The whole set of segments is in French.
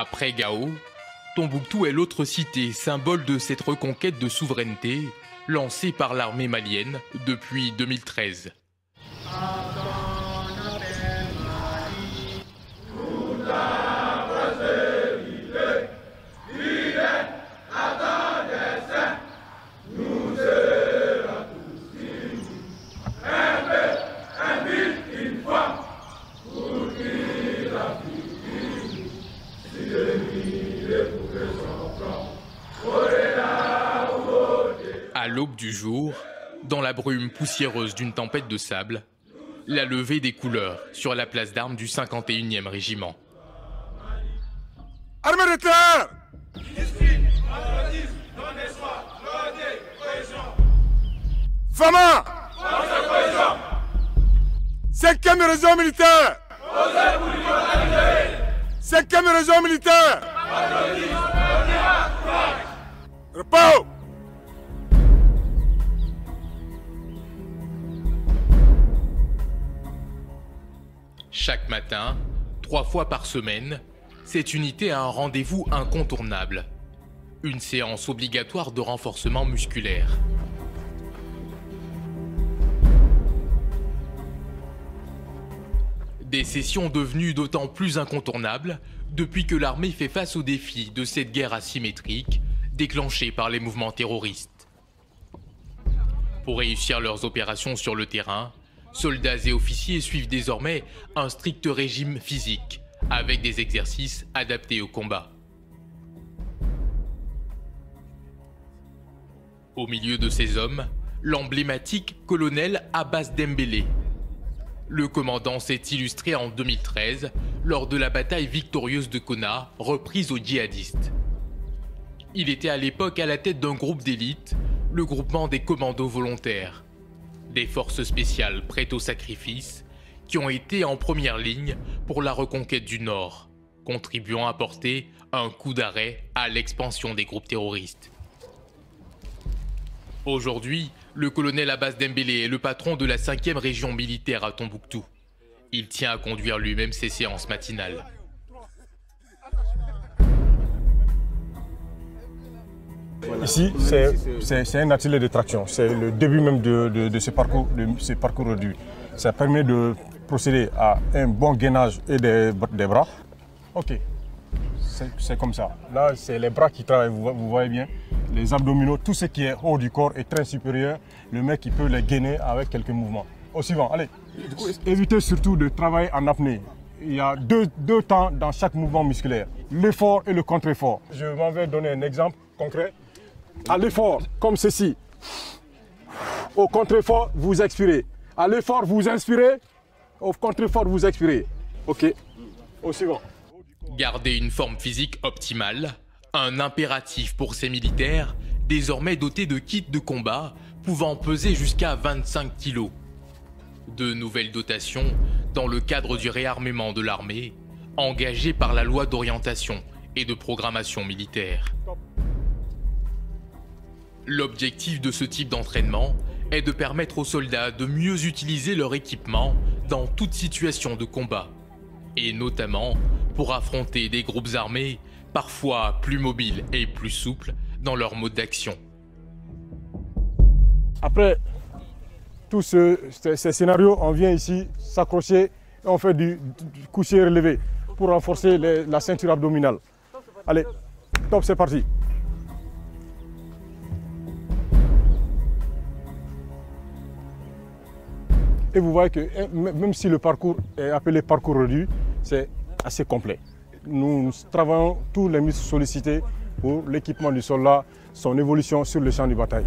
Après Gao, Tombouctou est l'autre cité, symbole de cette reconquête de souveraineté lancée par l'armée malienne depuis 2013. À l'aube du jour, dans la brume poussiéreuse d'une tempête de sable, la levée des couleurs sur la place d'armes du 51e régiment. Armée de terre! Fama! 5e région militaire! 5e région militaire! Repos! Chaque matin, 3 fois par semaine, cette unité a un rendez-vous incontournable. Une séance obligatoire de renforcement musculaire. Des sessions devenues d'autant plus incontournables depuis que l'armée fait face au défi de cette guerre asymétrique déclenchée par les mouvements terroristes. Pour réussir leurs opérations sur le terrain, soldats et officiers suivent désormais un strict régime physique, avec des exercices adaptés au combat. Au milieu de ces hommes, l'emblématique colonel Abbas Dembélé. Le commandant s'est illustré en 2013 lors de la bataille victorieuse de Konna, reprise aux djihadistes. Il était à l'époque à la tête d'un groupe d'élite, le groupement des commandos volontaires. Des forces spéciales prêtes au sacrifice qui ont été en première ligne pour la reconquête du Nord, contribuant à porter un coup d'arrêt à l'expansion des groupes terroristes. Aujourd'hui, le colonel Abbas Dembélé est le patron de la 5e région militaire à Tombouctou. Il tient à conduire lui-même ses séances matinales. Ici, c'est un atelier de traction. C'est le début même de ce parcours réduit. Ça permet de procéder à un bon gainage et des bras. Ok, c'est comme ça. Là, c'est les bras qui travaillent, vous voyez bien. Les abdominaux, tout ce qui est haut du corps est très supérieur. Le mec, il peut les gainer avec quelques mouvements. Au suivant, allez. Évitez surtout de travailler en apnée. Il y a deux temps dans chaque mouvement musculaire. L'effort et le contre-effort. Je m'en vais donner un exemple concret. À l'effort, comme ceci. Au contre-effort, vous expirez. À l'effort, vous inspirez. Au contre-effort, vous expirez. Ok. Au suivant. Garder une forme physique optimale, un impératif pour ces militaires, désormais dotés de kits de combat pouvant peser jusqu'à 25 kg. De nouvelles dotations dans le cadre du réarmement de l'armée, engagé par la loi d'orientation et de programmation militaire. L'objectif de ce type d'entraînement est de permettre aux soldats de mieux utiliser leur équipement dans toute situation de combat, et notamment pour affronter des groupes armés parfois plus mobiles et plus souples dans leur mode d'action. Après tous ces scénarios, on vient ici s'accrocher et on fait du coucher relevé pour renforcer la ceinture abdominale. Allez, top, c'est parti. Et vous voyez que même si le parcours est appelé parcours réduit, c'est assez complet. Nous travaillons tous les muscles sollicités pour l'équipement du soldat, son évolution sur le champ de bataille.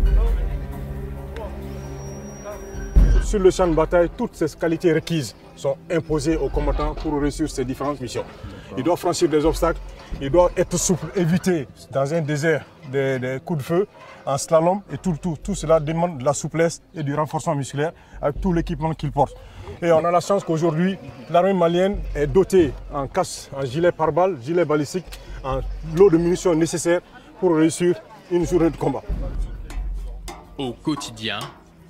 Sur le champ de bataille, toutes ces qualités requises sont imposées aux combattants pour réussir ces différentes missions. Il doit franchir des obstacles, il doit être souple, éviter dans un désert des coups de feu, en slalom, et tout cela demande de la souplesse et du renforcement musculaire avec tout l'équipement qu'il porte. Et on a la chance qu'aujourd'hui, l'armée malienne est dotée en casque, en gilet pare-balles, gilet balistique, en lot de munitions nécessaires pour réussir une journée de combat. Au quotidien,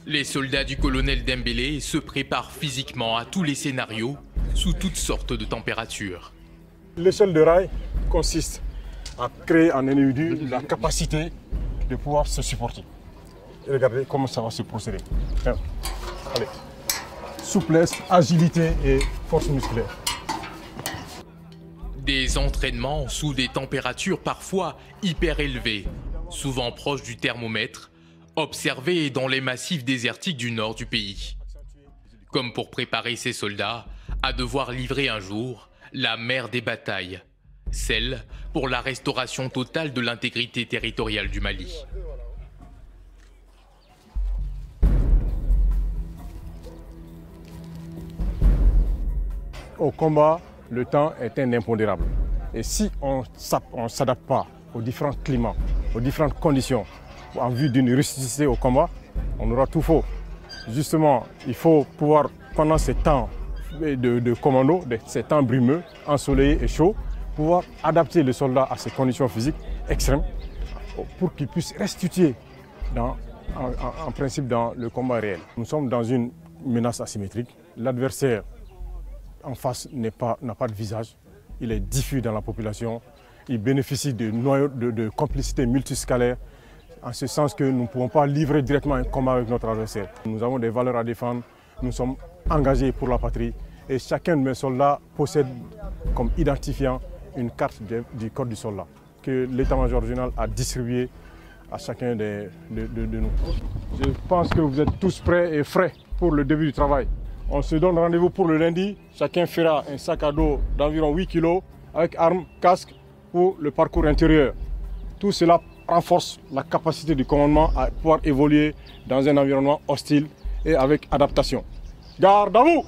les soldats du colonel Dembélé se préparent physiquement à tous les scénarios, sous toutes sortes de températures. L'échelle de rail consiste à créer en individu la capacité de pouvoir se supporter. Et regardez comment ça va se procéder. Allez. Souplesse, agilité et force musculaire. Des entraînements sous des températures parfois hyper élevées, souvent proches du thermomètre, observés dans les massifs désertiques du nord du pays. Comme pour préparer ces soldats à devoir livrer un jour la mère des batailles, celle pour la restauration totale de l'intégrité territoriale du Mali. Au combat, le temps est un impondérable. Et si on ne s'adapte pas aux différents climats, aux différentes conditions, en vue d'une réussite au combat, on aura tout faux. Justement, il faut pouvoir, pendant ces temps de commando, ces temps brumeux, ensoleillés et chauds, pouvoir adapter le soldat à ces conditions physiques extrêmes pour qu'il puisse restituer en principe dans le combat réel. Nous sommes dans une menace asymétrique. L'adversaire en face n'a pas de visage, il est diffus dans la population, il bénéficie de noyaux de complicité multiscalaire, en ce sens que nous ne pouvons pas livrer directement un combat avec notre adversaire. Nous avons des valeurs à défendre, nous sommes engagés pour la patrie et chacun de mes soldats possède comme identifiant une carte du corps du soldat que l'état-major régional a distribué à chacun de nous. Je pense que vous êtes tous prêts et frais pour le début du travail. On se donne rendez-vous pour le lundi. Chacun fera un sac à dos d'environ 8 kg avec armes, casque pour le parcours intérieur. Tout cela renforce la capacité du commandement à pouvoir évoluer dans un environnement hostile et avec adaptation. Garde à vous!